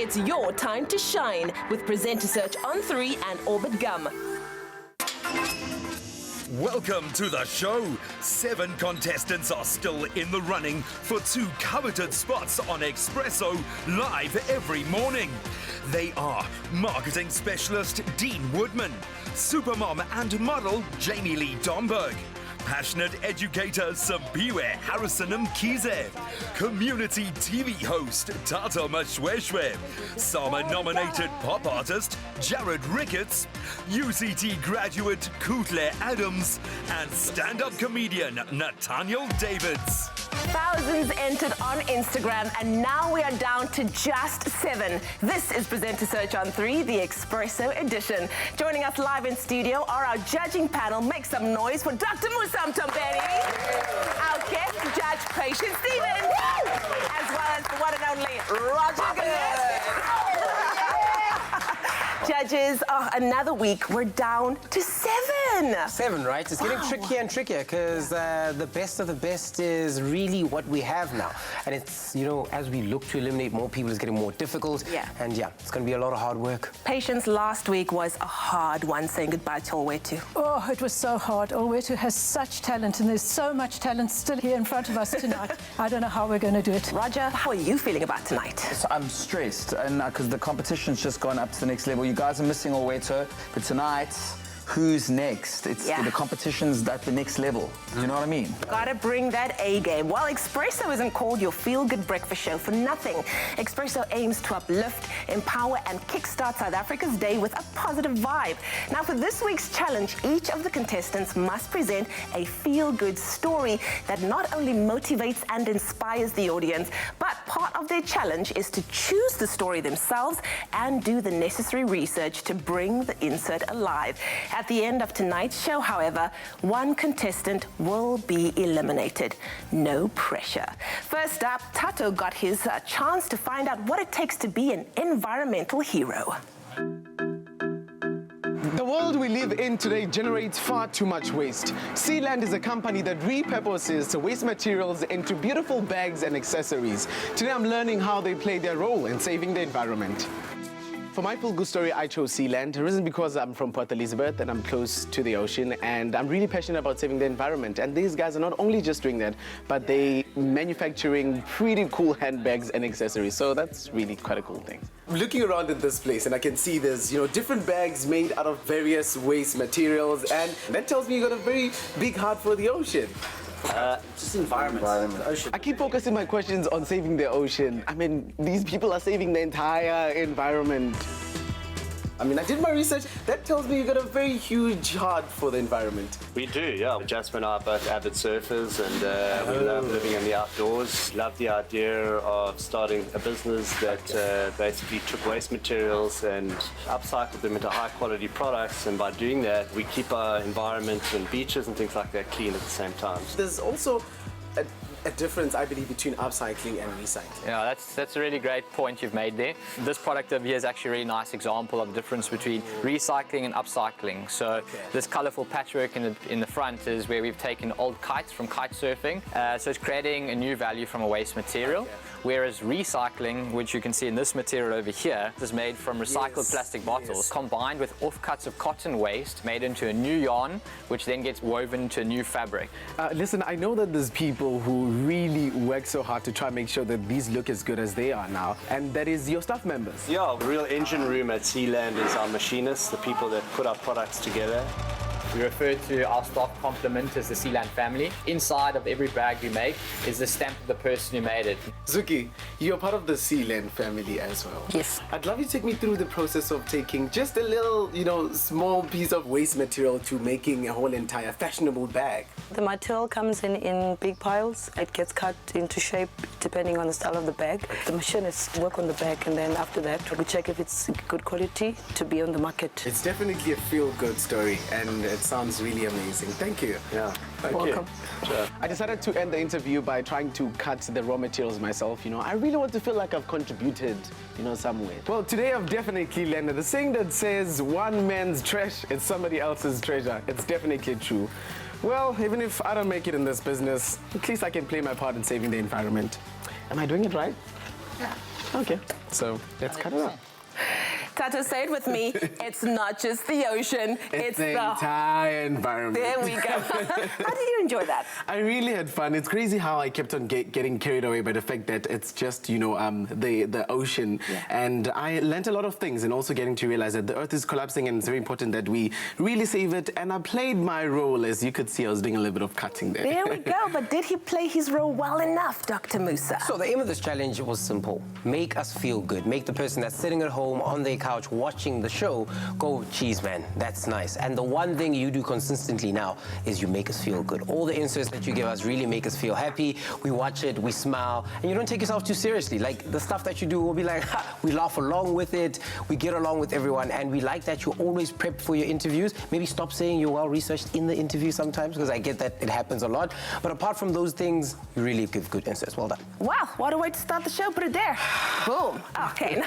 It's your time to shine with Presenter Search on 3 and Orbit Gum. Welcome to the show. 7 contestants are still in the running for 2 coveted spots on Expresso live every morning. They are marketing specialist Dean Woodman, supermom and model Jamie Lee Domberg, passionate educator Sabiwe Harrison Mkhize, community TV host Tato Mashweshwe, Sama-nominated pop artist Jared Ricketts, UCT graduate Klay Adams, and stand-up comedian Nathaniel Davids. Thousands entered on Instagram, and now we are down to just 7. This is Presenter Search on 3, the Expresso edition. Joining us live in studio are our judging panel. Make some noise for Dr. Musa Mthombeni, our guest judge, Patience Stevens, as well as the one and only Roger Goode. Judges, another week, we're down to 7. 7, right? It's getting trickier and trickier because the best of the best is really what we have now. And it's, you know, as we look to eliminate more people, it's getting more difficult. Yeah. And yeah, it's going to be a lot of hard work. Patience, last week was a hard one, saying goodbye to Olwetu. Oh, it was so hard. Olwetu has such talent, and there's so much talent still here in front of us tonight. I don't know how we're going to do it. Roger, how are you feeling about tonight? So I'm stressed, and because the competition's just gone up to the next level. You guys are missing Olwetu, but tonight, who's next? It's the competition's at the next level. Do you know what I mean? Gotta bring that A game. Well, Expresso isn't called your feel-good breakfast show for nothing. Expresso aims to uplift, empower, and kickstart South Africa's day with a positive vibe. Now, for this week's challenge, each of the contestants must present a feel-good story that not only motivates and inspires the audience, but part of their challenge is to choose the story themselves and do the necessary research to bring the insert alive. At the end of tonight's show, however, one contestant will be eliminated. No pressure. First up, Tato got his chance to find out what it takes to be an environmental hero. The world we live in today generates far too much waste. Sealand is a company that repurposes waste materials into beautiful bags and accessories. Today I'm learning how they play their role in saving the environment. For my full good story, I chose Sealand. The reason because I'm from Port Elizabeth and I'm close to the ocean, and I'm really passionate about saving the environment. And these guys are not only just doing that, but they manufacturing pretty cool handbags and accessories. So that's really quite a cool thing. I'm looking around in this place and I can see there's, you know, different bags made out of various waste materials, and that tells me you got a very big heart for the ocean. Just environment. The ocean. I keep focusing my questions on saving the ocean. I mean, these people are saving the entire environment. I mean, I did my research. That tells me you got a very huge heart for the environment. We do, yeah. Jasmine and I are both avid surfers, and we love living in the outdoors. Love the idea of starting a business that basically took waste materials and upcycled them into high-quality products. And by doing that, we keep our environment and beaches and things like that clean at the same time. There's also a difference, I believe, between upcycling and recycling. Yeah, that's a really great point you've made there. This product over here is actually a really nice example of the difference between recycling and upcycling. So this colorful patchwork in the front is where we've taken old kites from kite surfing. So it's creating a new value from a waste material. Whereas recycling, which you can see in this material over here, is made from recycled plastic bottles, combined with offcuts of cotton waste, made into a new yarn, which then gets woven into a new fabric. Listen, I know that there's people who really work so hard to try and make sure that these look as good as they are now, and that is your staff members. Yeah, the real engine room at Sealand is our machinists, the people that put our products together. We refer to our staff complement as the Sealand family. Inside of every bag we make is the stamp of the person who made it. Zuki, you're part of the Sealand family as well. Yes. I'd love you to take me through the process of taking just a little, you know, small piece of waste material to making a whole entire fashionable bag. The material comes in big piles. It gets cut into shape depending on the style of the bag. The machinists work on the bag, and then after that we check if it's good quality to be on the market. It's definitely a feel-good story, and it sounds really amazing. Thank you. Yeah. Welcome. Sure. I decided to end the interview by trying to cut the raw materials myself. You know, I really want to feel like I've contributed, you know, some way. Well, today I've definitely learned the saying that says one man's trash is somebody else's treasure. It's definitely true. Well, even if I don't make it in this business, at least I can play my part in saving the environment. Am I doing it right? Yeah. Okay, so let's cut it up. Tato, say it with me. It's not just the ocean. It's the entire environment. There we go. How did you enjoy that? I really had fun. It's crazy how I kept on getting carried away by the fact that it's just, you know, the ocean. Yeah. And I learned a lot of things, and also getting to realize that the earth is collapsing and it's very important that we really save it. And I played my role. As you could see, I was doing a little bit of cutting there. There we go. But did he play his role well enough, Dr. Musa? So the aim of this challenge was simple. Make us feel good. Make the person that's sitting at home on their couch watching the show go, geez, man, that's nice. And the one thing you do consistently now is you make us feel good. All the inserts that you give us really make us feel happy. We watch it, we smile, and you don't take yourself too seriously. Like, the stuff that you do will be like, ha, we laugh along with it, we get along with everyone, and we like that you always prep for your interviews. Maybe stop saying you're well-researched in the interview sometimes, because I get that it happens a lot. But apart from those things, you really give good inserts. Well done. Wow, what a way to start the show. Put it there. Boom. Okay.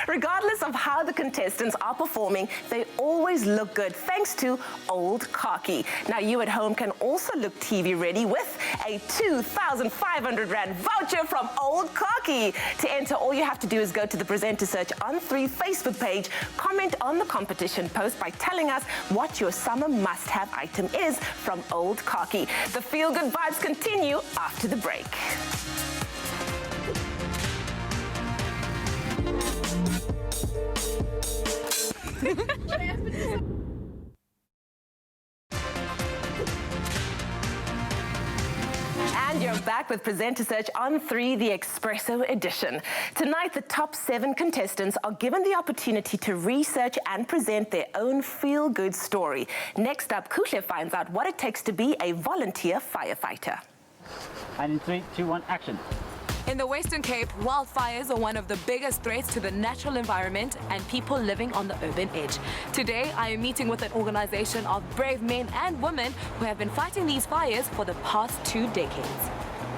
Regardless of how the contestants are performing, they always look good thanks to Old Khaki. Now, you at home can also look TV ready with a 2,500 Rand voucher from Old Khaki. To enter, all you have to do is go to the Presenter Search on 3 Facebook page, comment on the competition post by telling us what your summer must-have item is from Old Khaki. The feel-good vibes continue after the break. And you're back with Presenter Search on 3, the Expresso edition. Tonight, the top 7 contestants are given the opportunity to research and present their own feel-good story. Next up, Klay finds out what it takes to be a volunteer firefighter. And in 3, 2, 1, action. In the Western Cape, wildfires are one of the biggest threats to the natural environment and people living on the urban edge. Today, I am meeting with an organization of brave men and women who have been fighting these fires for the past 2 decades.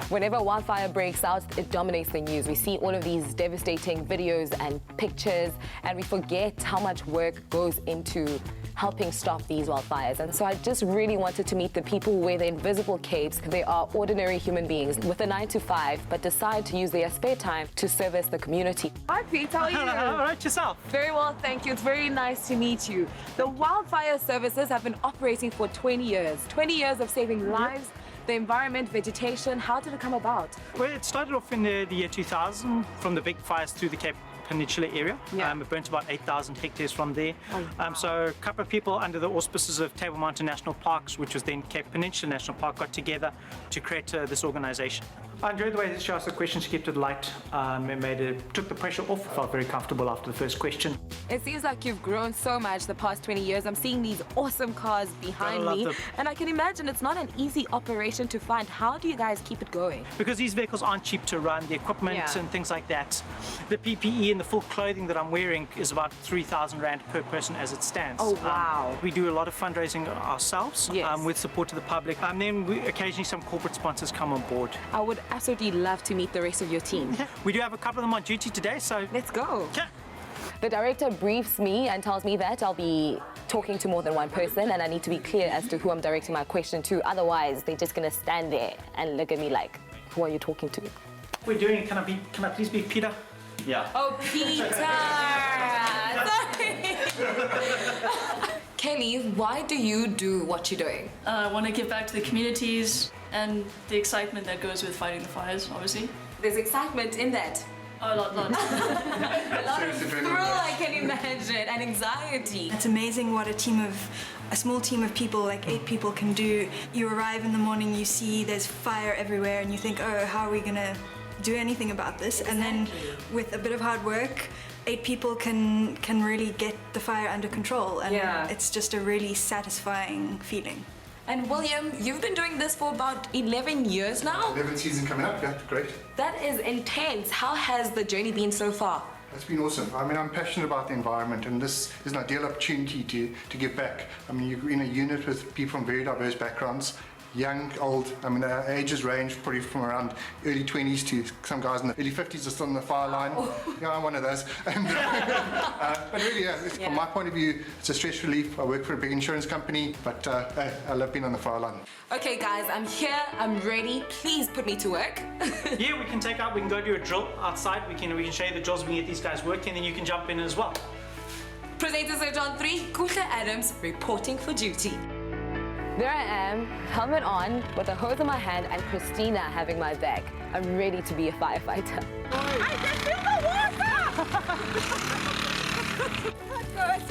Whenever a wildfire breaks out, it dominates the news. We see all of these devastating videos and pictures, and we forget how much work goes into helping stop these wildfires. And so I just really wanted to meet the people who wear the invisible capes. They are ordinary human beings with a 9 to 5, but decide to use their spare time to service the community. Hi, Pete. How are you? All right, yourself? Very well, thank you. It's very nice to meet you. The wildfire services have been operating for 20 years. 20 years of saving lives, the environment, vegetation. How did it come about? Well, it started off in the year 2000 from the big fires through the Cape Peninsula area. Yeah. It burnt about 8,000 hectares from there. Oh, wow. So a couple of people under the auspices of Table Mountain National Parks, which was then Cape Peninsula National Park, got together to create this organization. I enjoyed the way that she asked the questions. She kept it light and took the pressure off. I felt very comfortable after the first question. It seems like you've grown so much the past 20 years. I'm seeing these awesome cars behind me, and I can imagine it's not an easy operation to find. How do you guys keep it going? Because these vehicles aren't cheap to run, the equipment and things like that. The PPE and the full clothing that I'm wearing is about 3,000 Rand per person as it stands. Oh, wow. We do a lot of fundraising ourselves with support to the public. And then occasionally some corporate sponsors come on board. I would absolutely love to meet the rest of your team. Yeah. We do have a couple of them on duty today, so let's go. Okay. The director briefs me and tells me that I'll be talking to more than one person, and I need to be clear as to who I'm directing my question to. Otherwise, they're just going to stand there and look at me like, who are you talking to? We're doing, can I please be Peter? Yeah. Oh, Peter! Kelly, why do you do what you're doing? I want to give back to the communities and the excitement that goes with fighting the fires, obviously. There's excitement in that. Oh, a lot. A lot of thrill, I can imagine, and anxiety. It's amazing what a small team of people, like 8 people, can do. You arrive in the morning, you see there's fire everywhere, and you think, oh, how are we gonna do anything about this? And then with a bit of hard work, 8 people can really get the fire under control, and it's just a really satisfying feeling. And William, you've been doing this for about 11 years now? 11th season coming up, yeah, great. That is intense. How has the journey been so far? It's been awesome. I mean, I'm passionate about the environment, and this is an ideal opportunity to give back. I mean, you're in a unit with people from very diverse backgrounds. young, old. I mean, our ages range probably from around early 20s to some guys in the early 50s are still on the fire line. Yeah, I'm one of those. And, but really, from my point of view, it's a stress relief. I work for a big insurance company, but I love being on the fire line. Okay guys, I'm here, I'm ready. Please put me to work. Yeah, we can go do a drill outside. We can show you the drills, we can get these guys working, and then you can jump in as well. Presenter Sir John 3, Kuhle Adams reporting for duty. There I am, helmet on, with a hose in my hand, and Christina having my back. I'm ready to be a firefighter. I can feel the water!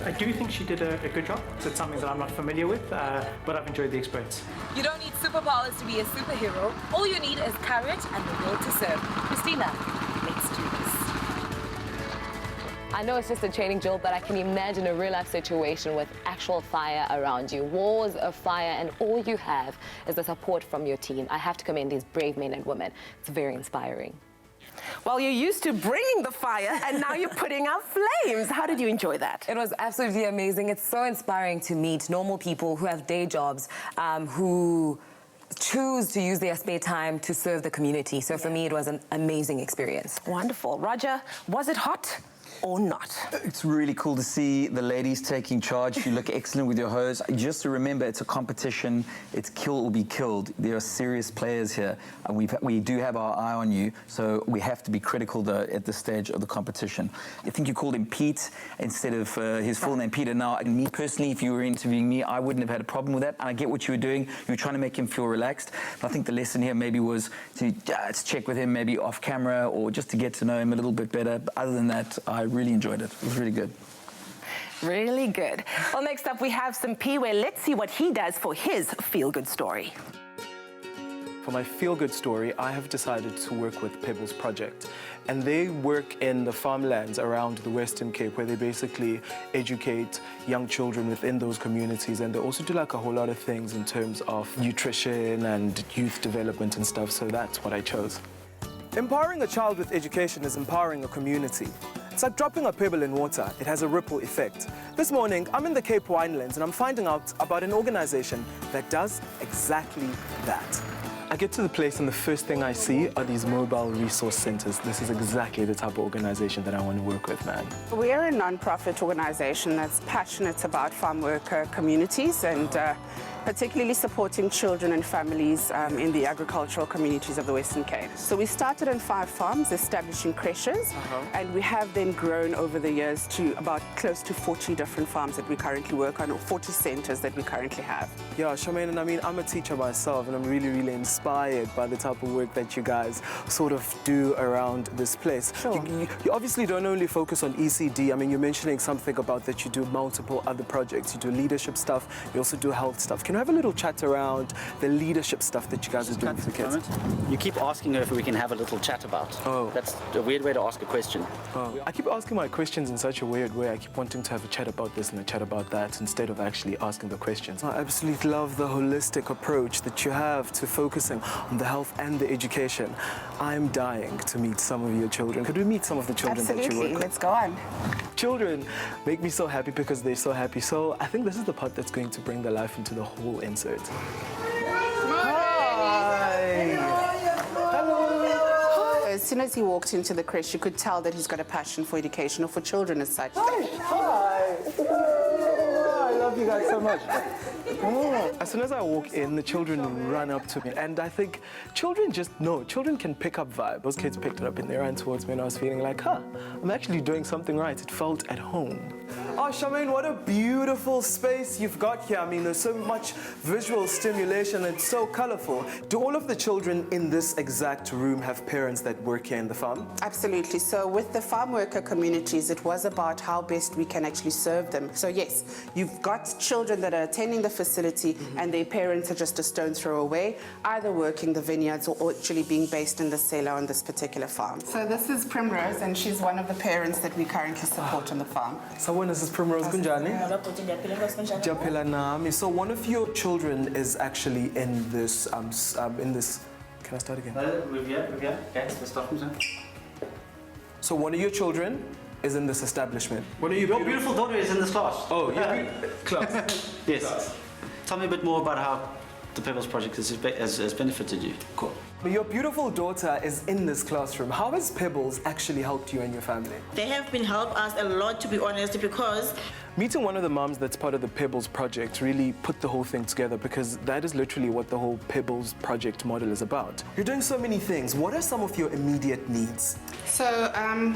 I do think she did a good job. It's something that I'm not familiar with, but I've enjoyed the experience. You don't need superpowers to be a superhero. All you need is courage and the will to serve. Christina, let's do this. I know it's just a training drill, but I can imagine a real-life situation with actual fire around you, walls of fire, and all you have is the support from your team. I have to commend these brave men and women. It's very inspiring. Well, you're used to bringing the fire, and now you're putting out flames. How did you enjoy that? It was absolutely amazing. It's so inspiring to meet normal people who have day jobs, who choose to use their spare time to serve the community. So for me, it was an amazing experience. Wonderful. Roger, was it hot or not? It's really cool to see the ladies taking charge. You look excellent with your hose. Just to remember, it's a competition. It's kill or be killed. There are serious players here, and we do have our eye on you, so we have to be critical though at this stage of the competition. I think you called him Pete instead of his full name, Peter. Now, me personally, if you were interviewing me, I wouldn't have had a problem with that, and I get what you were doing. You were trying to make him feel relaxed. But I think the lesson here maybe was to check with him maybe off camera or just to get to know him a little bit better. But other than that, I really enjoyed it. It was really good. Really good. Well, next up we have some P, where let's see what he does for his feel-good story. For my feel-good story, I have decided to work with Pebbles Project. And they work in the farmlands around the Western Cape, where they basically educate young children within those communities. And they also do like a whole lot of things in terms of nutrition and youth development and stuff. So that's what I chose. Empowering a child with education is empowering a community. It's like dropping a pebble in water. It has a ripple effect. This morning, I'm in the Cape Winelands and I'm finding out about an organization that does exactly that. I get to the place and the first thing I see are these mobile resource centers. This is exactly the type of organization that I want to work with, man. We're a non-profit organization that's passionate about farm worker communities and particularly supporting children and families in the agricultural communities of the Western Cape. So we started on 5 farms, establishing creches, and we have then grown over the years to about close to 40 different farms that we currently work on, or 40 centers that we currently have. Yeah, Charmaine, and I mean, I'm a teacher myself, and I'm really, really inspired by the type of work that you guys sort of do around this place. Sure. You obviously don't only focus on ECD. I mean, you're mentioning something about that you do multiple other projects. You do leadership stuff, you also do health stuff. Can you have a little chat around the leadership stuff that you guys are doing for the kids? You keep asking her if we can have a little chat about. Oh. That's a weird way to ask a question. Oh. I keep asking my questions in such a weird way. I keep wanting to have a chat about this and a chat about that instead of actually asking the questions. I absolutely love the holistic approach that you have to focusing on the health and the education. I'm dying to meet some of your children. Could we meet some of the children that you work with? Absolutely, let's go on. Children make me so happy because they're so happy. So I think this is the part that's going to bring the life into the whole insert. Hi! Hello! As soon as he walked into the creche, you could tell that he's got a passion for education or for children as such. Hi! I love you guys so much. As soon as I walk in, the children run up to me, and I think children just know. Children can pick up vibe. Those kids picked it up and they ran towards me, and I was feeling like, I'm actually doing something right. It felt at home. Oh, Charmaine, what a beautiful space you've got here. I mean, there's so much visual stimulation. It's so colorful. Do all of the children in this exact room have parents that work here in the farm? Absolutely. So with the farm worker communities, it was about how best we can actually serve them. So yes, you've got children that are attending the facility and their parents are just a stone's throw away, either working the vineyards or actually being based in the cellar on this particular farm. So this is Primrose, and she's one of the parents that we currently support on the farm. So when is this Primrose Kunjani? So one of your children is actually in this, can I start again? So one of your children is in this establishment. One of your beautiful daughter is in this class. Oh, your class. Yes. Tell me a bit more about how the Pebbles Project has benefited you. Cool. But your beautiful daughter is in this classroom. How has Pebbles actually helped you and your family? They have been helped us a lot, to be honest, because meeting one of the moms that's part of the Pebbles Project really put the whole thing together, because that is literally what the whole Pebbles Project model is about. You're doing so many things. What are some of your immediate needs? So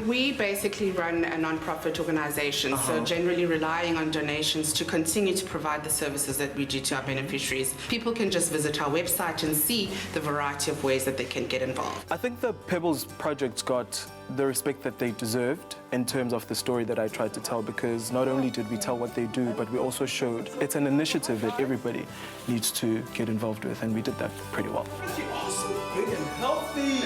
we basically run a non-profit organization, so generally relying on donations to continue to provide the services that we do to our beneficiaries. People can just visit our website and see the variety of ways that they can get involved. I think the Pebbles Project got the respect that they deserved in terms of the story that I tried to tell, because not only did we tell what they do, but we also showed it's an initiative that everybody needs to get involved with, and we did that pretty well. Awesome, big and healthy.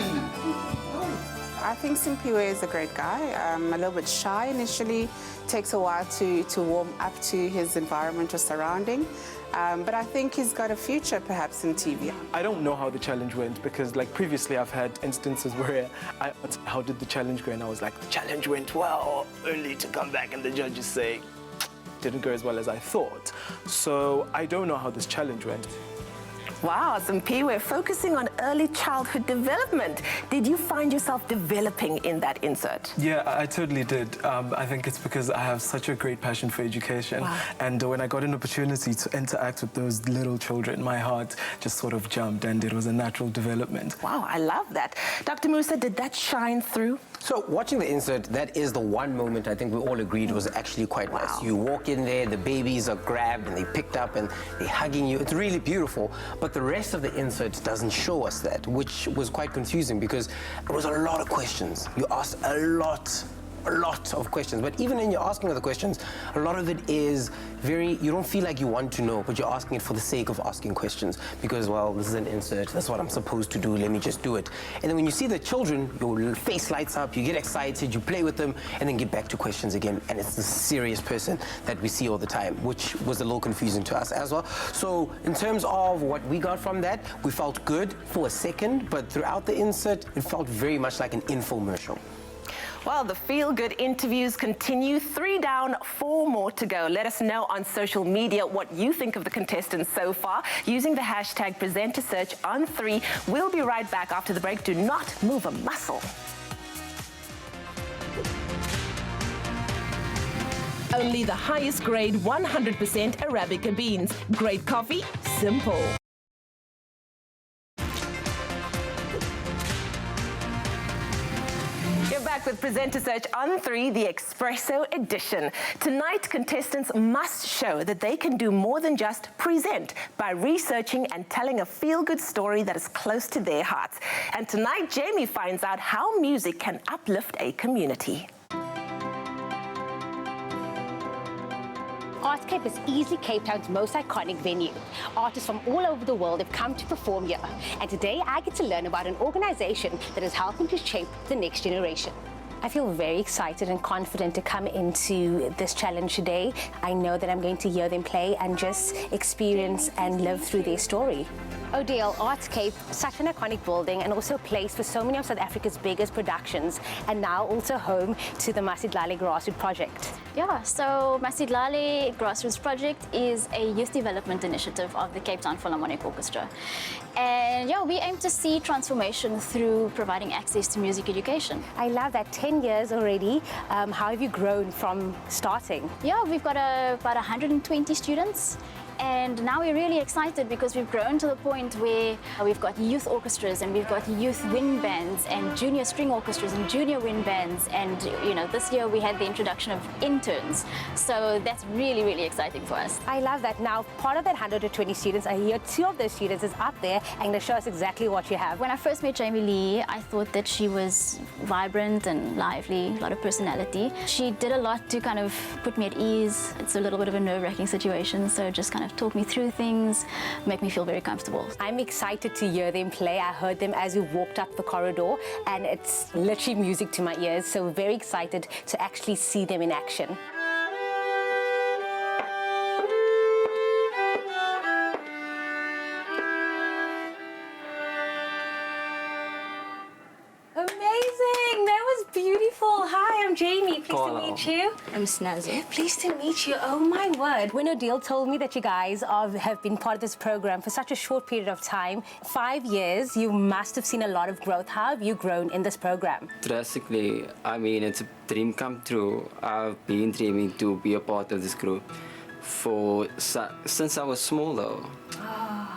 I think Simpiwe is a great guy, a little bit shy initially, takes a while to warm up to his environment or surrounding. But I think he's got a future perhaps in TV. I don't know how the challenge went, because like previously I've had instances where how did the challenge go? And I was like, the challenge went well, only to come back and the judges say, didn't go as well as I thought. So I don't know how this challenge went. Wow, Simpiwe, focusing on early childhood development. Did you find yourself developing in that insert? Yeah, I totally did. I think it's because I have such a great passion for education. Wow. And when I got an opportunity to interact with those little children, my heart just sort of jumped, and it was a natural development. Wow, I love that. Dr. Musa, did that shine through? So watching the insert, that is the one moment I think we all agreed was actually quite nice. You walk in there, the babies are grabbed and they picked up and they're hugging you. It's really beautiful. But the rest of the insert doesn't show us that, which was quite confusing because it was a lot of questions. You asked a lot of questions, but even in your asking of the questions, a lot of it is you don't feel like you want to know, but you're asking it for the sake of asking questions because, well, this is an insert, that's what I'm supposed to do, let me just do it. And then when you see the children, your face lights up, you get excited, you play with them, and then get back to questions again, and it's the serious person that we see all the time, which was a little confusing to us as well. So in terms of what we got from that, we felt good for a second, but throughout the insert, it felt very much like an infomercial. Well, the feel-good interviews continue. 3 down, 4 more to go. Let us know on social media what you think of the contestants so far using the hashtag #PresenterSearch on 3. We'll be right back after the break. Do not move a muscle. Only the highest grade 100% Arabica beans. Great coffee, simple. Back with Presenter Search on 3, the Expresso edition. Tonight, contestants must show that they can do more than just present by researching and telling a feel-good story that is close to their hearts. And tonight, Jamie finds out how music can uplift a community. Artscape is easily Cape Town's most iconic venue. Artists from all over the world have come to perform here. And today I get to learn about an organization that is helping to shape the next generation. I feel very excited and confident to come into this challenge today. I know that I'm going to hear them play and just experience and live through their story. Odile, Artscape, such an iconic building and also a place for so many of South Africa's biggest productions, and now also home to the Masidlale Grassroots Project. Yeah, so Masidlale Grassroots Project is a youth development initiative of the Cape Town Philharmonic Orchestra. And yeah, we aim to see transformation through providing access to music education. I love that. 10 years already. How have you grown from starting? Yeah, we've got about 120 students. And now we're really excited because we've grown to the point where we've got youth orchestras and we've got youth wind bands and junior string orchestras and junior wind bands. And, you know, this year we had the introduction of interns. So that's really, really exciting for us. I love that. Now, part of that 120 students, I hear 2 of those students is up there and they show us exactly what you have. When I first met Jamie Lee, I thought that she was vibrant and lively, a lot of personality. She did a lot to kind of put me at ease. It's a little bit of a nerve-wracking situation, so just kind of talk me through things, make me feel very comfortable. I'm excited to hear them play. I heard them as we walked up the corridor and it's literally music to my ears, so very excited to actually see them in action. Amazing! That was beautiful. Hi, I'm Jamie. Pleased to meet you. I'm Snazzy. Pleased to meet you. Oh my word. When Odile told me that you guys have been part of this program for such a short period of time, 5 years, you must have seen a lot of growth. How have you grown in this program? Drastically, I mean, it's a dream come true. I've been dreaming to be a part of this group since I was small though.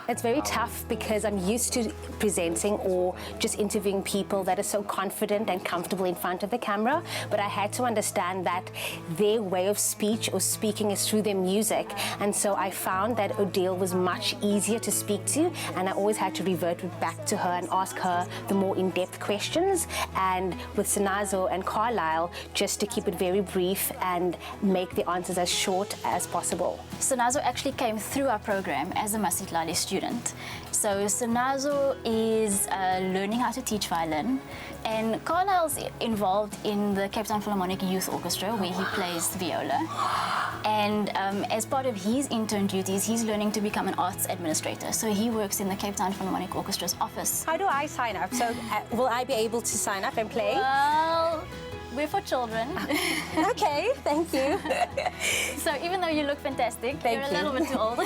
It's very tough because I'm used to presenting or just interviewing people that are so confident and comfortable in front of the camera, but I had to understand that their way of speech or speaking is through their music, and so I found that Odile was much easier to speak to, and I always had to revert back to her and ask her the more in-depth questions, and with Sinazo and Carlisle, just to keep it very brief and make the answers as short as possible. Sinazo actually came through our program as a Masitlali student. So Sinazo is learning how to teach violin, and Carlisle's involved in the Cape Town Philharmonic Youth Orchestra where he plays viola. And as part of his intern duties, he's learning to become an arts administrator. So he works in the Cape Town Philharmonic Orchestra's office. How do I sign up? So will I be able to sign up and play? Well, we're for children. Okay, thank you. So even though you look fantastic, you're a little bit too old.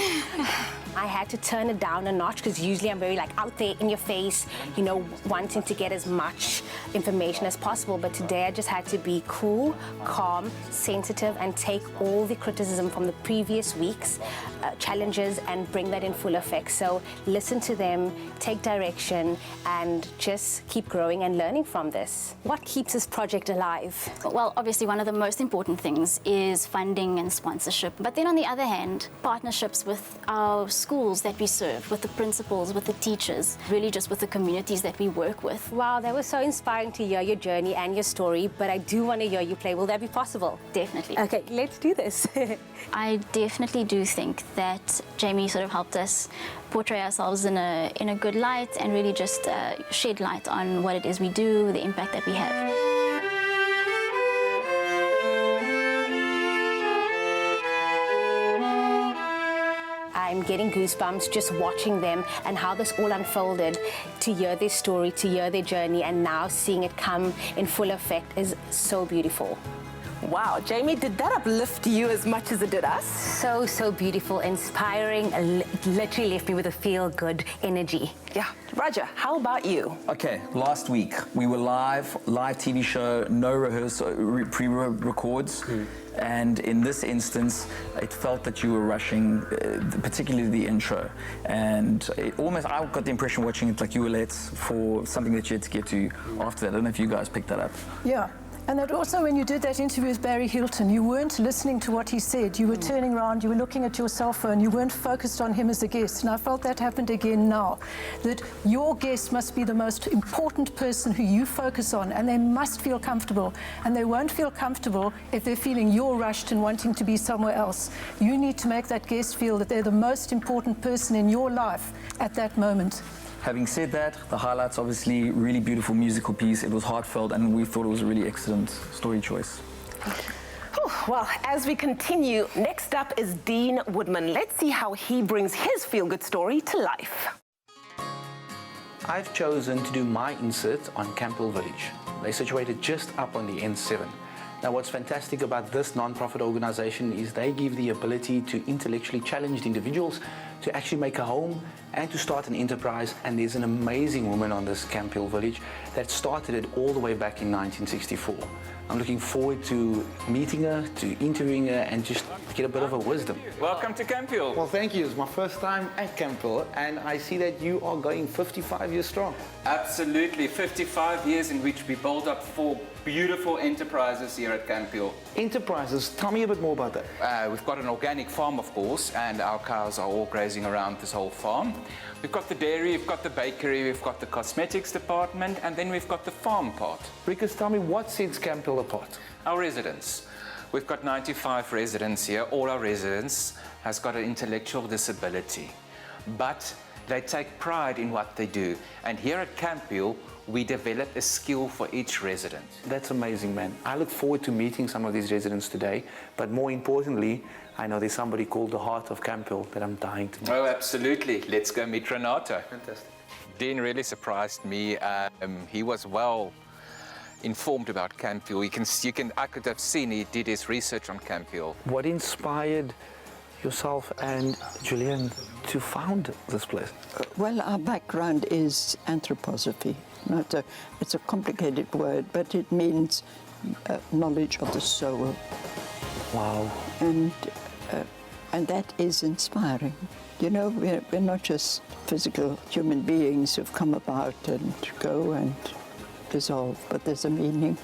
I had to turn it down a notch because usually I'm very like out there in your face, you know, wanting to get as much information as possible. But today I just had to be cool, calm, sensitive, and take all the criticism from the previous week's challenges and bring that in full effect. So listen to them, take direction, and just keep growing and learning from this. What keeps this project alive? Well, obviously one of the most important things is funding and sponsorship. But then on the other hand, partnerships with our schools that we serve, with the principals, with the teachers, really just with the communities that we work with. Wow, that was so inspiring to hear your journey and your story, but I do want to hear you play. Will that be possible? Definitely. Okay, let's do this. I definitely do think that Jamie sort of helped us portray ourselves in a good light and really just shed light on what it is we do, the impact that we have. I'm getting goosebumps just watching them and how this all unfolded, to hear their story, to hear their journey, and now seeing it come in full effect is so beautiful. Wow, Jamie, did that uplift you as much as it did us? So beautiful, inspiring, literally left me with a feel-good energy. Yeah. Roger, how about you? Okay, last week we were live TV show, no rehearsal, pre-records. And in this instance, it felt that you were rushing, particularly the intro. And I got the impression watching it like you were late for something that you had to get to after that. I don't know if you guys picked that up. Yeah. And that also, when you did that interview with Barry Hilton, you weren't listening to what he said. You were turning around, you were looking at your cell phone, you weren't focused on him as a guest. And I felt that happened again now, that your guest must be the most important person who you focus on, and they must feel comfortable. And they won't feel comfortable if they're feeling you're rushed and wanting to be somewhere else. You need to make that guest feel that they're the most important person in your life at that moment. Having said that, the highlights, obviously, really beautiful musical piece. It was heartfelt, and we thought it was a really excellent story choice. Well, as we continue, next up is Dean Woodman. Let's see how he brings his feel-good story to life. I've chosen to do my insert on Campfield Village. They're situated just up on the N7. Now, what's fantastic about this non-profit organization is they give the ability to intellectually challenged individuals to actually make a home and to start an enterprise. And there's an amazing woman on this Campfield Village that started it all the way back in 1964. I'm looking forward to meeting her, to interviewing her, and just get a bit of her wisdom. Welcome to Campfield. Well, thank you. It's my first time at Campfield, and I see that you are going 55 years strong. Absolutely, 55 years in which we built up 4 beautiful enterprises here at Campfield. Enterprises, tell me a bit more about that. We've got an organic farm, of course, and our cows are all grazing around this whole farm. We've got the dairy, we've got the bakery, we've got the cosmetics department, and then we've got the farm part. Rikus, tell me what sets Campfield apart? Our residents. We've got 95 residents here. All our residents has got an intellectual disability, but they take pride in what they do. And here at Campfield, we develop a skill for each resident. That's amazing, man. I look forward to meeting some of these residents today, but more importantly, I know there's somebody called the Heart of Campfield that I'm dying to meet. Oh, absolutely. Let's go meet Renato. Fantastic. Dean really surprised me. He was well informed about Campfield. I could have seen he did his research on Campfield. What inspired yourself and Julian to found this place? Well, our background is anthroposophy. It's a complicated word, but it means knowledge of the soul. Wow. And that is inspiring. You know, we're not just physical human beings who've come about and go and dissolve, but there's a meaning.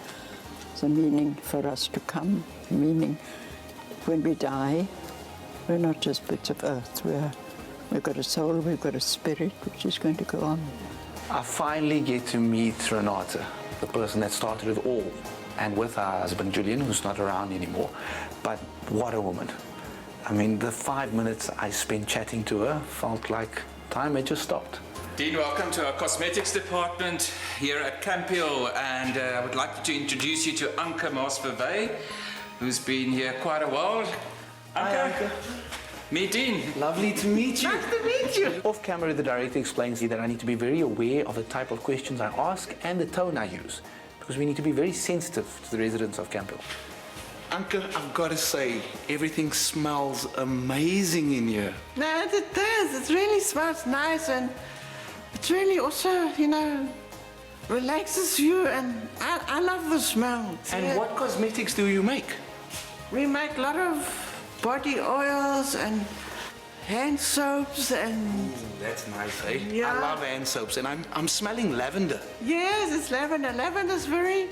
There's a meaning for us to come, a meaning when we die. We're not just bits of earth. We've got a soul, we've got a spirit, which is going to go on. I finally get to meet Renata, the person that started it all, and with her husband Julian, who's not around anymore. But what a woman. I mean, the 5 minutes I spent chatting to her felt like time had just stopped. Dean, welcome to our cosmetics department here at Campfield, and I would like to introduce you to Anke Maas-Verwey, who's been here quite a while. Anke, meet Dean. Lovely to meet you. Nice to meet you. Off camera, the director explains that I need to be very aware of the type of questions I ask and the tone I use, because we need to be very sensitive to the residents of Campfield. Anke, I've got to say, everything smells amazing in here. No, it does. It really smells nice, and it really also, you know, relaxes you, and I love the smell. And what cosmetics do you make? We make a lot of body oils and hand soaps and... That's nice, eh? Yeah. I love hand soaps, and I'm smelling lavender. Yes, it's lavender. Lavender's very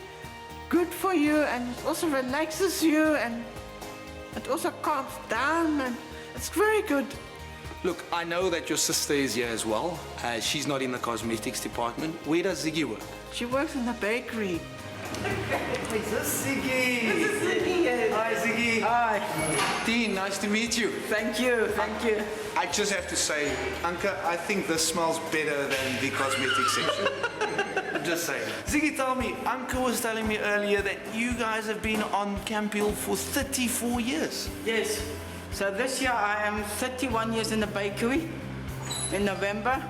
good for you, and it also relaxes you, and it also calms down, and it's very good. Look, I know that your sister is here as well. She's not in the cosmetics department. Where does Ziggy work? She works in the bakery. Is this Ziggy? This is Ziggy, yes. Hi, Ziggy. Hi. Dean, nice to meet you. Thank you, thank you. I just have to say, Anke, I think this smells better than the cosmetics section. Just saying. Ziggy, tell me, Anke was telling me earlier that you guys have been on Campfield for 34 years. Yes. So this year I am 31 years in the bakery. In November,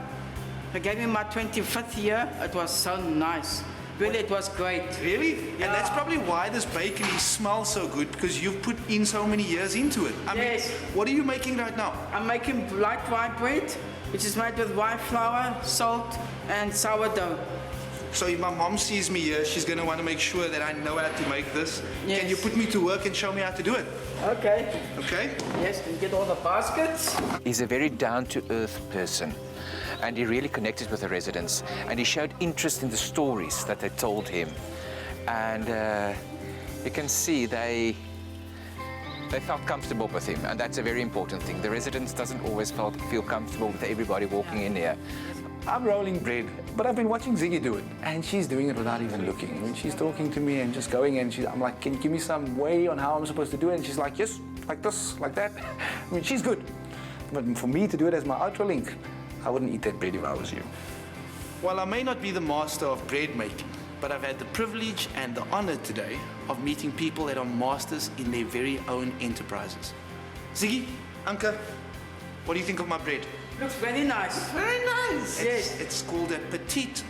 they gave me my 25th year. It was so nice. Really, it was great. Really? Yeah. And that's probably why this bakery smells so good, because you've put in so many years into it. I mean, what are you making right now? I'm making light white bread, which is made with white flour, salt, and sourdough. So if my mom sees me here, she's going to want to make sure that I know how to make this. Yes. Can you put me to work and show me how to do it? Okay. Okay? Yes, and get all the baskets. He's a very down-to-earth person, and he really connected with the residents, and he showed interest in the stories that they told him. And you can see they felt comfortable with him, and that's a very important thing. The residents doesn't always feel comfortable with everybody walking in here. I'm rolling bread, but I've been watching Ziggy do it, and she's doing it without even looking. I mean, she's talking to me and just going, and I'm like, can you give me some way on how I'm supposed to do it? And she's like, yes, like this, like that. I mean, she's good. But for me to do it as my outro link, I wouldn't eat that bread if I was you. Well, I may not be the master of bread making, but I've had the privilege and the honor today of meeting people that are masters in their very own enterprises. Ziggy, Anke, what do you think of my bread? Looks very nice. Very nice. Yes. It's called a petite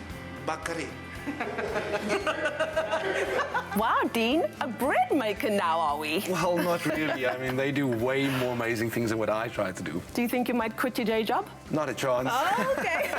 bakery. Wow, Dean, a bread maker now, are we? Well, not really. I mean, they do way more amazing things than what I try to do. Do you think you might quit your day job? Not a chance. Oh, okay.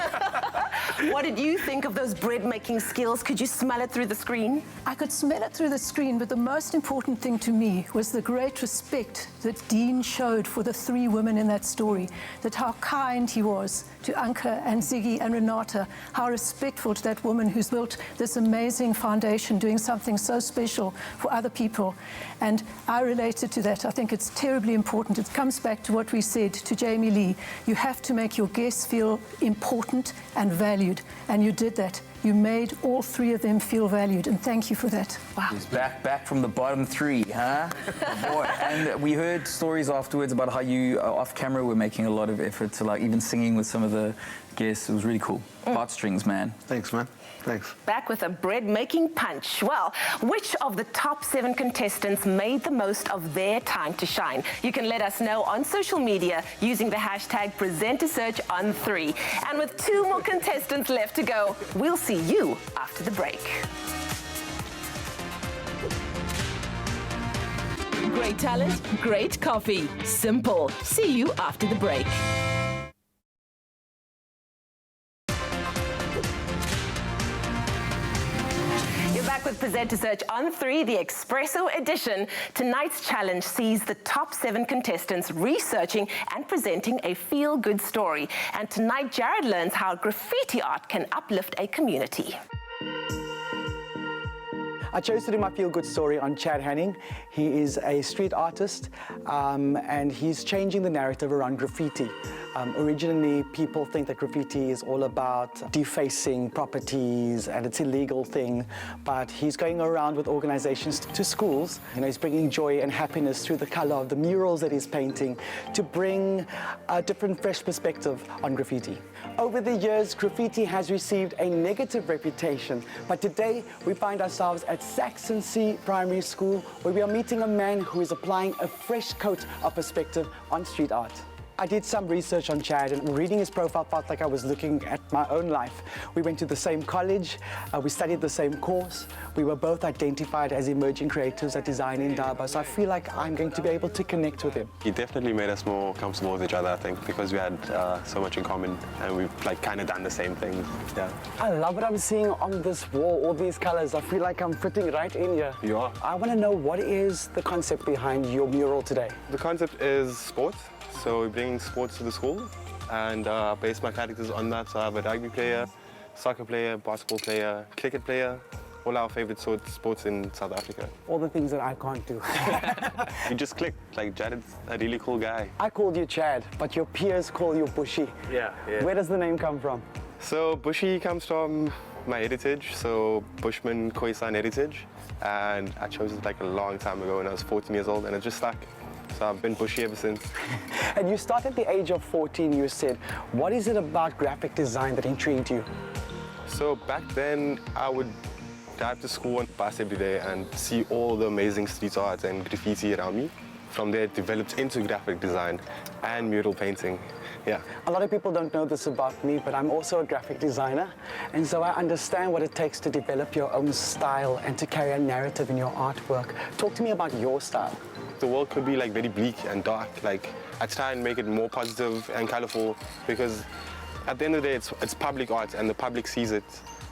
What did you think of those bread making skills? Could you smell it through the screen? I could smell it through the screen, but the most important thing to me was the great respect that Dean showed for the three women in that story, that how kind he was to Anke and Ziggy and Renata, how respectful to that woman who's built this amazing foundation, doing something so special for other people. And I related to that. I think it's terribly important. It comes back to what we said to Jamie Lee. You have to make your guests feel important and valued, and you did that. You made all three of them feel valued, and thank you for that. Wow. He's back from the bottom three, huh? Boy. And we heard stories afterwards about how you, off camera, were making a lot of effort to, like, even singing with some of the guests. It was really cool. Heartstrings, man. Thanks, man. Thanks. Back with a bread-making punch. Well, which of the top 7 contestants made the most of their time to shine? You can let us know on social media using the hashtag #PresenterSearchOn3. And with 2 more contestants left to go, we'll see you after the break. Great talent, great coffee. Simple. See you after the break. You're back with Presenter Search on 3, the Expresso edition. Tonight's challenge sees the top 7 contestants researching and presenting a feel-good story. And tonight, Jared learns how graffiti art can uplift a community. I chose to do my feel-good story on Chad Hanning. He is a street artist and he's changing the narrative around graffiti. Originally, people think that graffiti is all about defacing properties and it's an illegal thing, but he's going around with organizations to schools. You know, he's bringing joy and happiness through the color of the murals that he's painting to bring a different, fresh perspective on graffiti. Over the years, graffiti has received a negative reputation, but today we find ourselves at Saxon C Primary School, where we are meeting a man who is applying a fresh coat of perspective on street art. I did some research on Chad, and reading his profile felt like I was looking at my own life. We went to the same college, we studied the same course, we were both identified as emerging creatives at Design in Durban, so I feel like I'm going to be able to connect with him. He definitely made us more comfortable with each other, I think, because we had so much in common and we've like kind of done the same thing. Yeah. I love what I'm seeing on this wall, all these colors. I feel like I'm fitting right in here. You are. I want to know, what is the concept behind your mural today? The concept is sports. So we're bringing sports to the school and base my characters on that. So I have a rugby player, soccer player, basketball player, cricket player, all our favorite sports in South Africa. All the things that I can't do. We just clicked, like Jared's a really cool guy. I called you Chad, but your peers call you Bushy. Yeah. Where does the name come from? So Bushy comes from my heritage, so Bushman Khoisan heritage. And I chose it like a long time ago when I was 14 years old, and it just stuck. So I've been bushy ever since. And you started at the age of 14, you said. What is it about graphic design that intrigued you? So back then, I would drive to school and bus every day and see all the amazing street art and graffiti around me. From there, it developed into graphic design and mural painting. Yeah. A lot of people don't know this about me, but I'm also a graphic designer. And so I understand what it takes to develop your own style and to carry a narrative in your artwork. Talk to me about your style. The world could be like very bleak and dark. Like I try and make it more positive and colorful because at the end of the day, it's public art and the public sees it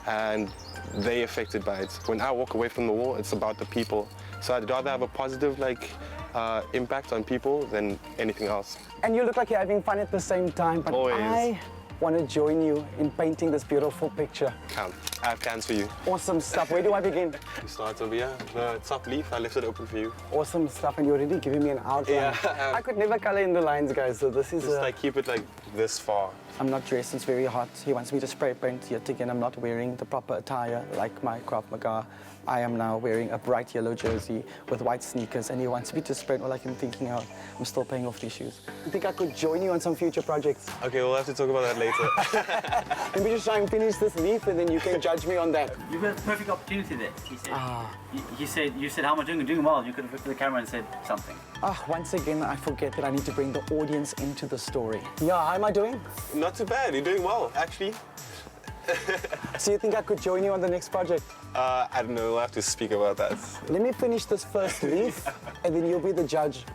and they're affected by it. When I walk away from the wall, it's about the people. So I'd rather have a positive impact on people than anything else. And you look like you're having fun at the same time, but Always. I want to join you in painting this beautiful picture. I have plans for you. Awesome stuff. Where do I begin? You start over here. The top leaf, I left it open for you. Awesome stuff, and you're already giving me an outline. Yeah. I could never color in the lines, guys, so this is Just like keep it like this far. I'm not dressed, it's very hot. He wants me to spray paint yet again. I'm not wearing the proper attire like my Krav Maga. I am now wearing a bright yellow jersey with white sneakers, and he wants me to spray it. All I can thinking out, I'm still paying off these shoes. I think I could join you on some future projects. Okay, we'll have to talk about that later. Let me just try and finish this leaf, and then you can judge me on that. You've got a perfect opportunity there. He said, you said, how am I doing? I'm doing well. You could have looked at the camera and said something. Once again, I forget that I need to bring the audience into the story. Yeah, how am I doing? Not too bad. You're doing well, actually. So you think I could join you on the next project? I don't know. We'll have to speak about that. Let me finish this first leaf, and then you'll be the judge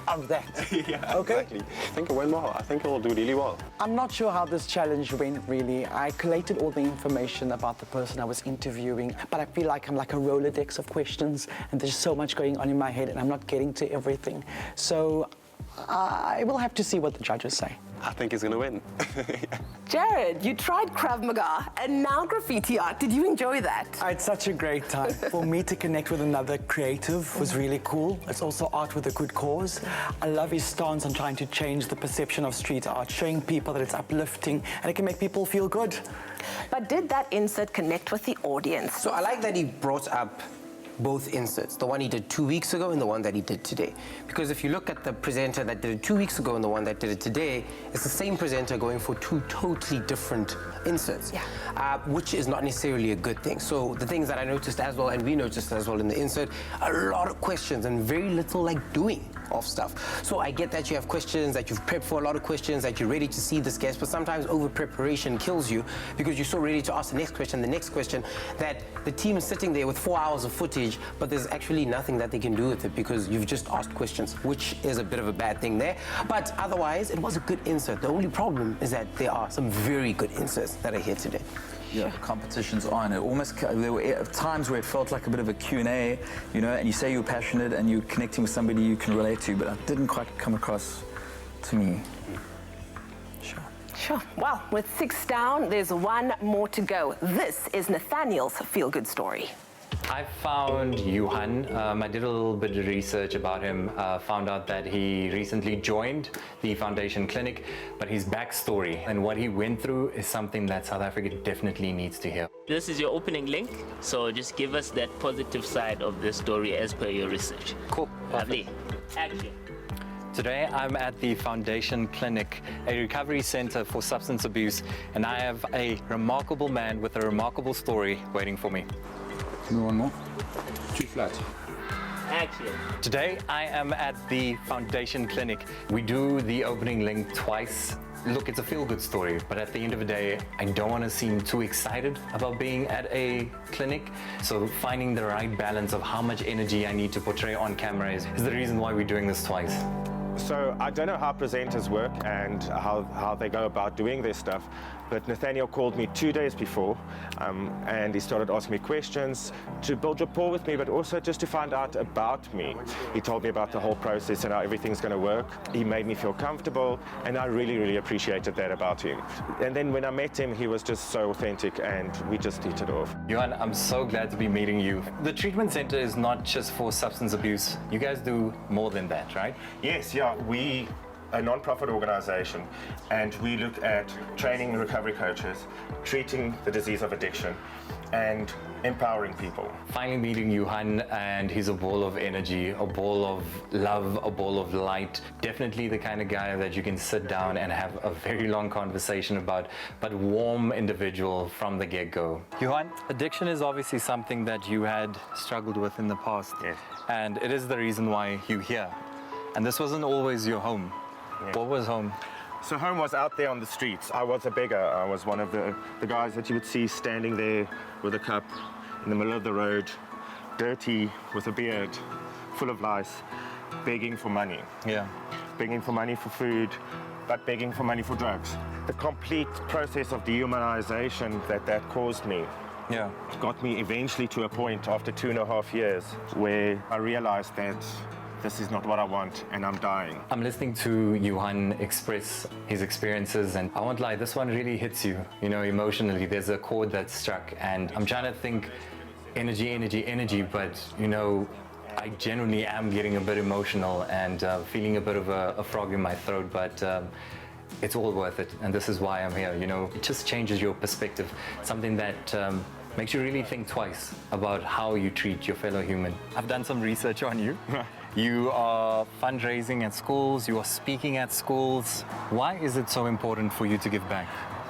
of that. Yeah, okay? Exactly. I think it went well. I think it will do really well. I'm not sure how this challenge went, really. I collated all the information about the person I was interviewing, but I feel like I'm like a Rolodex of questions, and there's so much going on in my head, and I'm not getting to everything. So I will have to see what the judges say. I think he's going to win. Jared, you tried Krav Maga and now graffiti art. Did you enjoy that? I had such a great time. For me to connect with another creative was really cool. It's also art with a good cause. I love his stance on trying to change the perception of street art, showing people that it's uplifting and it can make people feel good. But did that insert connect with the audience? So I like that he brought up both inserts, the one he did 2 weeks ago and the one that he did today. Because if you look at the presenter that did it 2 weeks ago and the one that did it today, it's the same presenter going for two totally different inserts, which is not necessarily a good thing. So the things that I noticed as well, and we noticed as well in the insert, a lot of questions and very little like doing of stuff. So I get that you have questions, that you've prepped for a lot of questions, that you're ready to see this guest, but sometimes over preparation kills you because you're so ready to ask the next question, that the team is sitting there with 4 hours of footage knowledge, but there's actually nothing that they can do with it because you've just asked questions, which is a bit of a bad thing there. But otherwise, it was a good insert. The only problem is that there are some very good inserts that are here today. Yeah, the competition's on. It almost, there were times where it felt like a bit of a Q&A, you know, and you say you're passionate and you're connecting with somebody you can relate to, but it didn't quite come across to me. Sure. Well, with 6 down, there's 1 more to go. This is Nathaniel's feel-good story. I found Johan. I did a little bit of research about him, found out that he recently joined the foundation clinic, but his backstory and what he went through is something that South Africa definitely needs to hear. This is your opening link, so just give us that positive side of the story as per your research. Cool. Lovely. Action. Today I'm at the Foundation Clinic, a recovery center for substance abuse, and I have a remarkable man with a remarkable story waiting for me. One more. Too flat. Action. Today I am at the Foundation Clinic. We do the opening link twice. Look, it's a feel-good story, but at the end of the day, I don't want to seem too excited about being at a clinic. So finding the right balance of how much energy I need to portray on camera is the reason why we're doing this twice. So I don't know how presenters work and how they go about doing their stuff, but Nathaniel called me 2 days before and he started asking me questions to build rapport with me, but also just to find out about me. He told me about the whole process and how everything's going to work. He made me feel comfortable, and I really, really appreciated that about him. And then when I met him, he was just so authentic and we just hit it off. Johan, I'm so glad to be meeting you. The treatment center is not just for substance abuse. You guys do more than that, right? Yes, yeah. We a non-profit organization, and we look at training recovery coaches, treating the disease of addiction, and empowering people. Finally meeting Johan, and he's a ball of energy, a ball of love, a ball of light. Definitely the kind of guy that you can sit down and have a very long conversation about, but warm individual from the get-go. Johan, addiction is obviously something that you had struggled with in the past. Yes. And it is the reason why you're here. And this wasn't always your home. Yeah. What was home? So home was out there on the streets. I was a beggar. I was one of the guys that you would see standing there with a cup in the middle of the road, dirty, with a beard, full of lice, begging for money. Yeah. Begging for money for food, but begging for money for drugs. The complete process of dehumanization that caused me got me eventually to a point after 2.5 years where I realized that this is not what I want, and I'm dying. I'm listening to Johan express his experiences, and I won't lie, this one really hits you, you know, emotionally. There's a chord that's struck, and I'm trying to think energy, energy, energy, but, you know, I genuinely am getting a bit emotional and feeling a bit of a frog in my throat, but it's all worth it, and this is why I'm here, you know. It just changes your perspective, something that makes you really think twice about how you treat your fellow human. I've done some research on you. You are fundraising at schools, you are speaking at schools. Why is it so important for you to give back?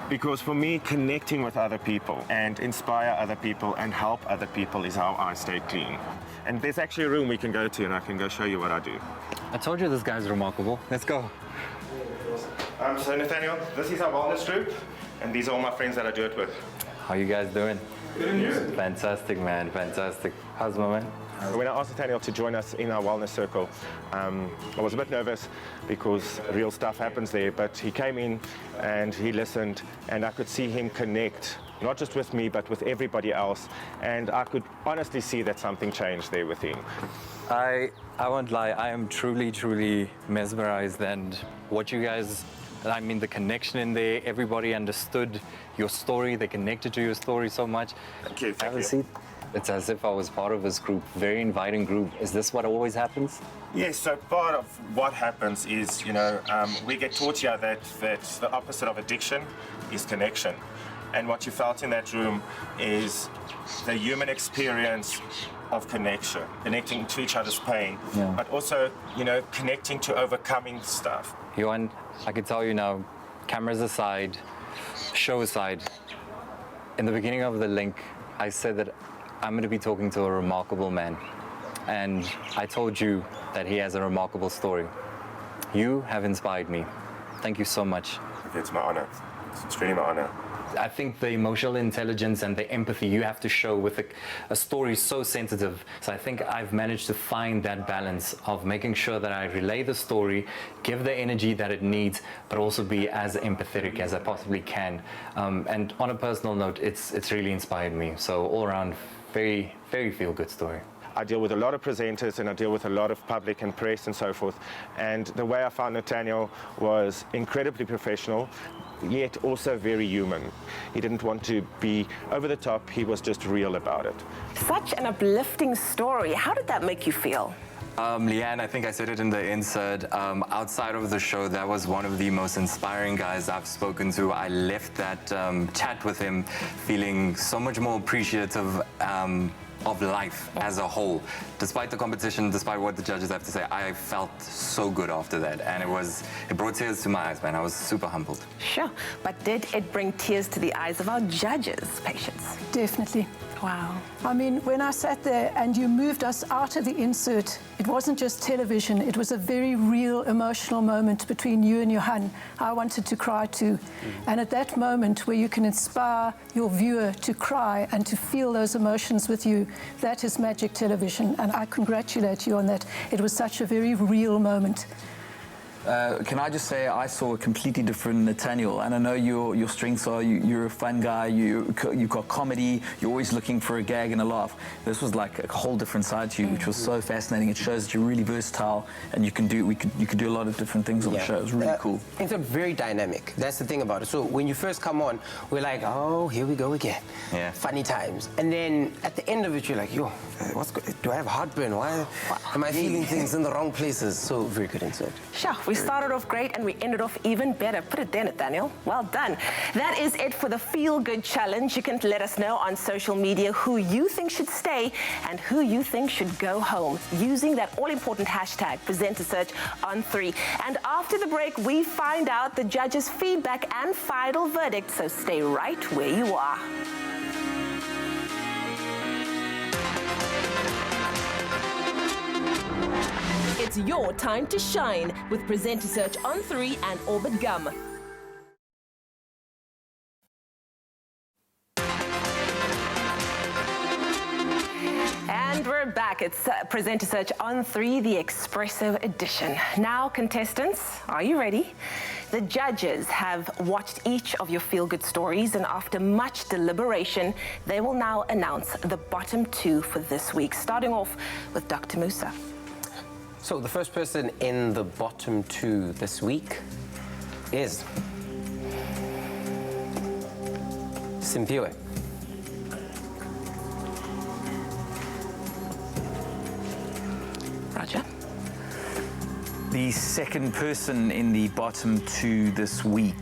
Because for me, connecting with other people and inspire other people and help other people is how I stay clean. And there's actually a room we can go to, and I can go show you what I do. I told you this guy's remarkable. Let's go. So Nathaniel, this is our wellness group, and these are all my friends that I do it with. How you guys doing? Good. Fantastic, man, fantastic. How's my man? When I asked Nathaniel to join us in our wellness circle, I was a bit nervous because real stuff happens there, but he came in and he listened, and I could see him connect, not just with me, but with everybody else, and I could honestly see that something changed there with him. I won't lie, I am truly, truly mesmerized, and what you guys, I mean, the connection in there, everybody understood your story, they connected to your story so much. Thank you. Have a seat. It's as if I was part of this group, very inviting group. Is this what always happens? Yes, so part of what happens is, you know, we get taught here that the opposite of addiction is connection. And what you felt in that room is the human experience of connection, connecting to each other's pain, but also, you know, connecting to overcoming stuff. Johan, I can tell you now, cameras aside, show aside, in the beginning of the link, I said that I'm going to be talking to a remarkable man. And I told you that he has a remarkable story. You have inspired me. Thank you so much. It's my honor. It's really my honor. I think the emotional intelligence and the empathy you have to show with a story so sensitive. So I think I've managed to find that balance of making sure that I relay the story, give the energy that it needs, but also be as empathetic as I possibly can. And on a personal note, it's really inspired me. So all around, very, very feel-good story. I deal with a lot of presenters and I deal with a lot of public and press and so forth. And the way I found Nathaniel was incredibly professional, yet also very human. He didn't want to be over the top, he was just real about it. Such an uplifting story. How did that make you feel? Leigh-Anne, I think I said it in the insert, outside of the show, that was one of the most inspiring guys I've spoken to. I left that chat with him feeling so much more appreciative of life as a whole. Despite the competition, despite what the judges have to say, I felt so good after that, and it brought tears to my eyes, man. I was super humbled. Sure, but did it bring tears to the eyes of our judges, Patience? Definitely. Wow. I mean, when I sat there and you moved us out of the insert, it wasn't just television, it was a very real emotional moment between you and Johan. I wanted to cry too. And at that moment where you can inspire your viewer to cry and to feel those emotions with you, that is magic television. And I congratulate you on that. It was such a very real moment. Can I just say I saw a completely different Nathaniel, and I know your strengths are you're a fun guy, you've got comedy, you're always looking for a gag and a laugh. This was like a whole different side to you, which was so fascinating. It shows that you're really versatile and you can do a lot of different things on the show. It was really cool. It's very dynamic. That's the thing about it. So when you first come on, we're like, oh, here we go again. Yeah. Funny times. And then at the end of it, you're like, yo, do I have heartburn? Why am I feeling things in the wrong places? So very good insert. Sure, we started off great and we ended off even better. Put it there, Nathaniel. Well done. That is it for the Feel Good Challenge. You can let us know on social media who you think should stay and who you think should go home using that all-important hashtag, #PresenterSearchOn3. And after the break, we find out the judges' feedback and final verdict, so stay right where you are. It's your time to shine with Presenter Search on 3 and Orbit Gum. And we're back. It's Presenter Search on 3, the Expresso edition. Now, contestants, are you ready? The judges have watched each of your feel-good stories, and after much deliberation, they will now announce the bottom 2 for this week, starting off with Dr. Musa. So the first person in the bottom 2 this week is Simpiwe. Roger. The second person in the bottom 2 this week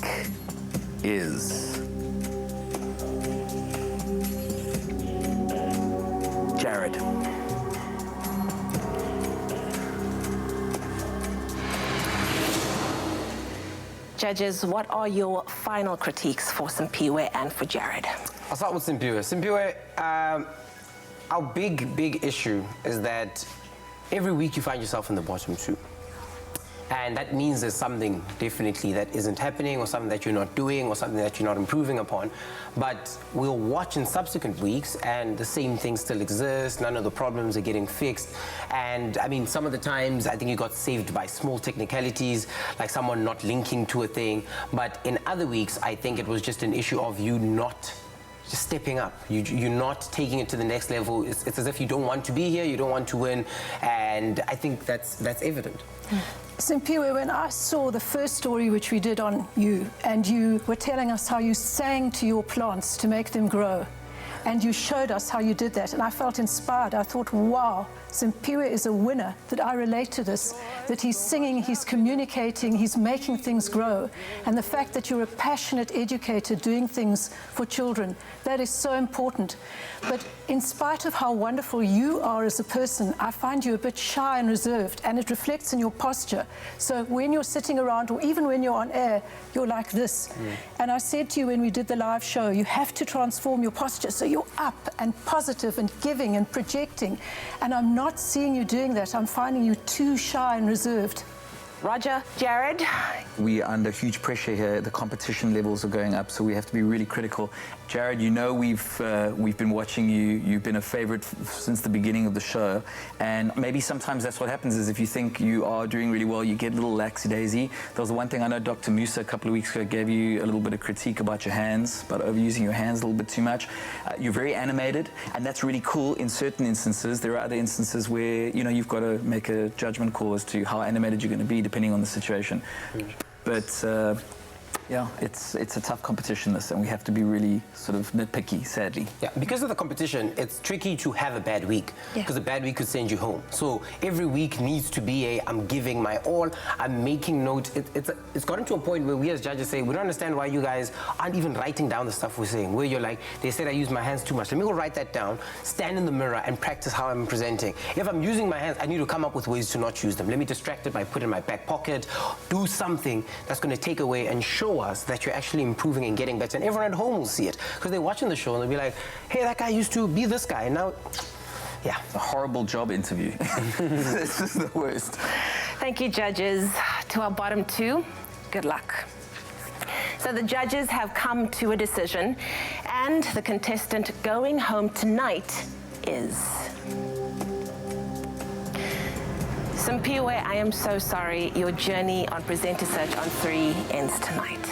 is Jared. Judges, what are your final critiques for Simpiwe and for Jared? I'll start with Simpiwe. Simpiwe, our big issue is that every week you find yourself in the bottom 2. And that means there's something definitely that isn't happening, or something that you're not doing, or something that you're not improving upon. But we'll watch in subsequent weeks and the same thing still exists, none of the problems are getting fixed. And I mean, some of the times I think you got saved by small technicalities, like someone not linking to a thing. But in other weeks, I think it was just an issue of you not just stepping up. You're not taking it to the next level. It's as if you don't want to be here, you don't want to win. And I think that's evident. Simpiwe, when I saw the first story which we did on you, and you were telling us how you sang to your plants to make them grow, and you showed us how you did that, and I felt inspired. I thought, wow, Simpiwe is a winner, that I relate to this, that he's singing, he's communicating, he's making things grow. And the fact that you're a passionate educator doing things for children, that is so important. But in spite of how wonderful you are as a person, I find you a bit shy and reserved, and it reflects in your posture. So when you're sitting around, or even when you're on air, you're like this. And I said to you when we did the live show, you have to transform your posture so you're up and positive and giving and projecting. And I'm not seeing you doing that. I'm finding you too shy and reserved. Roger, Jared? We are under huge pressure here. The competition levels are going up, so we have to be really critical. Jared, you know we've been watching you. You've been a favorite since the beginning of the show, and maybe sometimes that's what happens is if you think you are doing really well, you get a little laxy-daisy. There was the one thing I know Dr. Musa a couple of weeks ago gave you a little bit of critique about your hands, about overusing your hands a little bit too much. You're very animated, and that's really cool in certain instances. There are other instances where, you know, you've got to make a judgment call as to how animated you're going to be depending on the situation. But yeah, it's a tough competition, this, and we have to be really sort of nitpicky, sadly. Yeah, because of the competition, it's tricky to have a bad week, because a bad week could send you home. So every week needs to be I'm giving my all, I'm making notes. It's gotten to a point where we as judges say, we don't understand why you guys aren't even writing down the stuff we're saying, where you're like, they said I use my hands too much. Let me go write that down, stand in the mirror and practice how I'm presenting. If I'm using my hands, I need to come up with ways to not use them. Let me distract it by putting it in my back pocket, do something that's going to take away and show us that you're actually improving and getting better, and everyone at home will see it because they're watching the show and they'll be like, hey, that guy used to be this guy, and now, yeah. It's a horrible job interview. This is the worst. Thank you, judges. To our bottom two, good luck. So the judges have come to a decision, and the contestant going home tonight is Simpiwe. I am so sorry. Your journey on Presenter Search on 3 ends tonight.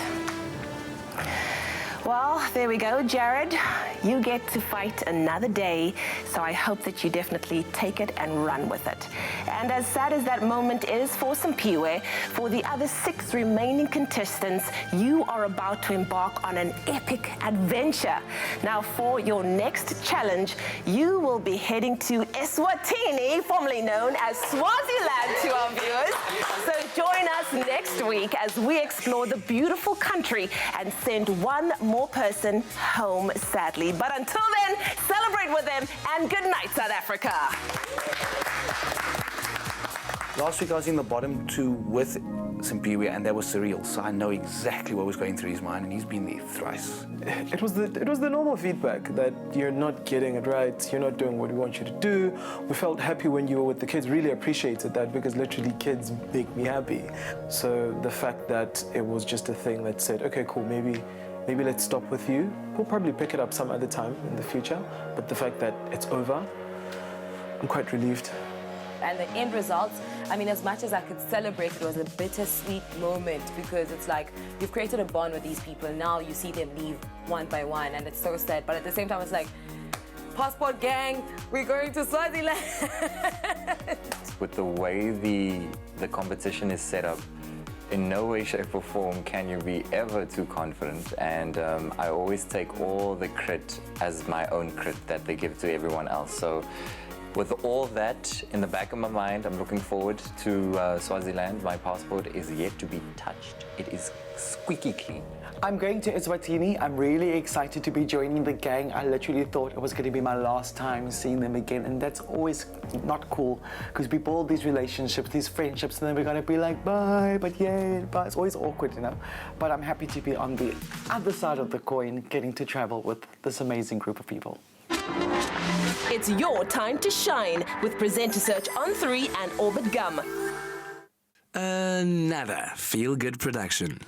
Well, there we go, Jared. You get to fight another day, so I hope that you definitely take it and run with it. And as sad as that moment is for Simpiwe, for the other 6 remaining contestants, you are about to embark on an epic adventure. Now, for your next challenge, you will be heading to Eswatini, formerly known as Swaziland, to our viewers. So join us next week as we explore the beautiful country and send one more person home, sadly. But until then, celebrate with them, and good night, South Africa. Last week I was in the bottom 2 with Simpiwe, and that was surreal, so I know exactly what was going through his mind, and he's been there thrice. It was the normal feedback that you're not getting it right, you're not doing what we want you to do. We felt happy when you were with the kids, really appreciated that, because literally kids make me happy. So the fact that it was just a thing that said, okay, cool, maybe let's stop with you. We'll probably pick it up some other time in the future, but the fact that it's over, I'm quite relieved. And the end results, I mean, as much as I could celebrate, it was a bittersweet moment, because it's like you've created a bond with these people. Now you see them leave one by one, and it's so sad. But at the same time, it's like, passport gang, we're going to Swaziland. With the way the competition is set up, in no way, shape or form can you be ever too confident, and I always take all the credit as my own credit that they give to everyone else. So with all that in the back of my mind, I'm looking forward to Swaziland. My passport is yet to be touched. It is squeaky clean. I'm going to Eswatini. I'm really excited to be joining the gang. I literally thought it was going to be my last time seeing them again, and that's always not cool, because we build these relationships, these friendships, and then we're going to be like, bye, but yeah, bye. It's always awkward, you know. But I'm happy to be on the other side of the coin, getting to travel with this amazing group of people. It's your time to shine with Presenter Search on 3 and Orbit Gum. Another feel-good production.